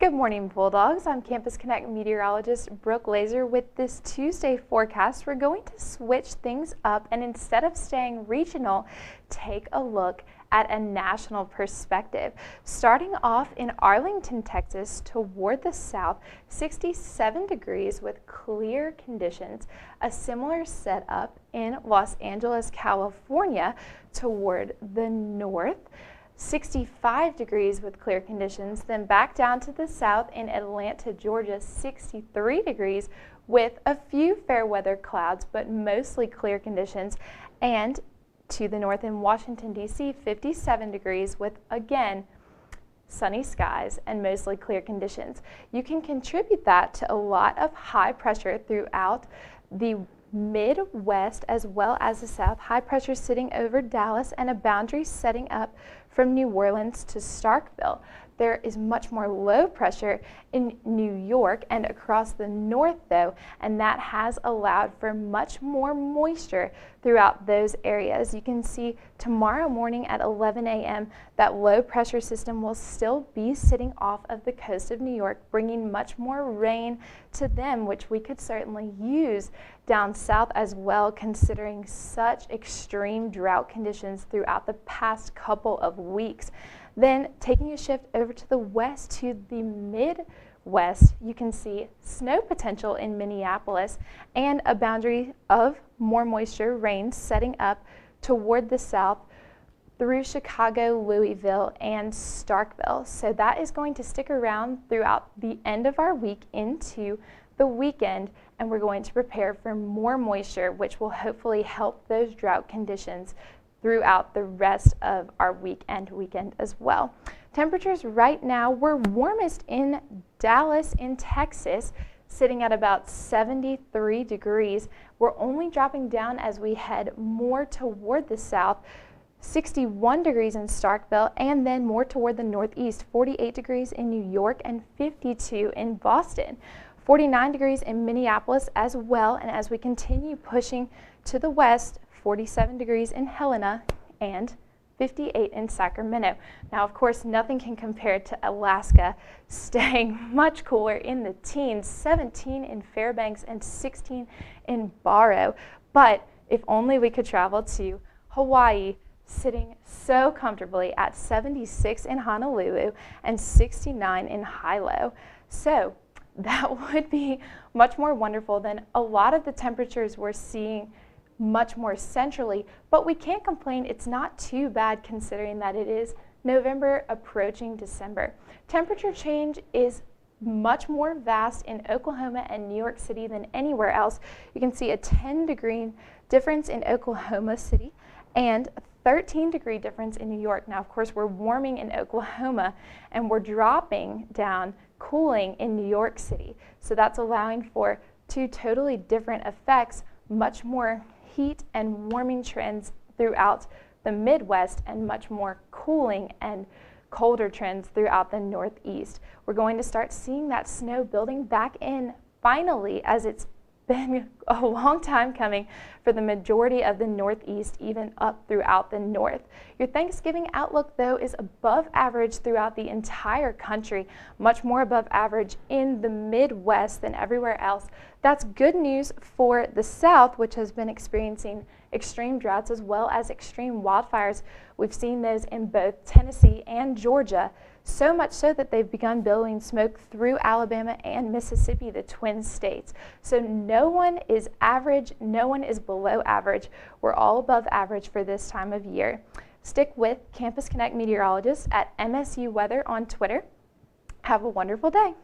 Good morning, Bulldogs. I'm Campus Connect meteorologist Brooke Laizer. With this Tuesday forecast, we're going to switch things up and instead of staying regional, take a look at a national perspective. Starting off in Arlington, Texas, toward the south, 67 degrees with clear conditions. A similar setup in Los Angeles, California, toward the north. 65 degrees with clear conditions, then back down to the south in Atlanta, Georgia, 63 degrees with a few fair weather clouds, but mostly clear conditions, and to the north in Washington, D.C., 57 degrees with, again, sunny skies and mostly clear conditions. You can contribute that to a lot of high pressure throughout the Midwest as well as the South. High pressure sitting over Dallas and a boundary setting up from New Orleans to Starkville. There is much more low pressure in New York and across the north though, and that has allowed for much more moisture throughout those areas. You can see tomorrow morning at 11 a.m. that low pressure system will still be sitting off of the coast of New York, bringing much more rain to them, which we could certainly use down south as well, considering such extreme drought conditions throughout the past couple of weeks. Then taking a shift over to the west to the Midwest, you can see snow potential in Minneapolis and a boundary of more moisture rain setting up toward the south through Chicago, Louisville, and Starkville. So that is going to stick around throughout the end of our week into the weekend, and we're going to prepare for more moisture, which will hopefully help those drought conditions throughout the rest of our weekend as well. Temperatures right now, we're warmest in Dallas in Texas, sitting at about 73 degrees. We're only dropping down as we head more toward the south. 61 degrees in Starkville, and then more toward the northeast, 48 degrees in New York and 52 in Boston. 49 degrees in Minneapolis as well, and as we continue pushing to the west, 47 degrees in Helena and 58 in Sacramento. Now, of course, nothing can compare to Alaska, staying much cooler in the teens, 17 in Fairbanks and 16 in Barrow. But if only we could travel to Hawaii, sitting so comfortably at 76 in Honolulu and 69 in Hilo. So that would be much more wonderful than a lot of the temperatures we're seeing much more centrally, but we can't complain. It's not too bad considering that it is November approaching December. Temperature change is much more vast in Oklahoma and New York City than anywhere else. You can see a 10-degree difference in Oklahoma City and a 13-degree difference in New York. Now, of course, we're warming in Oklahoma and we're dropping down, cooling in New York City. So that's allowing for two totally different effects, much more heat and warming trends throughout the Midwest and much more cooling and colder trends throughout the Northeast. We're going to start seeing that snow building back in finally, as it's been a long time coming for the majority of the Northeast, even up throughout the north. Your Thanksgiving outlook, though, is above average throughout the entire country, much more above average in the Midwest than everywhere else. That's good news for the South, which has been experiencing extreme droughts as well as extreme wildfires. We've seen those in both Tennessee and Georgia, so much so that they've begun billowing smoke through Alabama and Mississippi, the Twin States. So no one is average, no one is below average. We're all above average for this time of year. Stick with Campus Connect meteorologists at MSU Weather on Twitter. Have a wonderful day.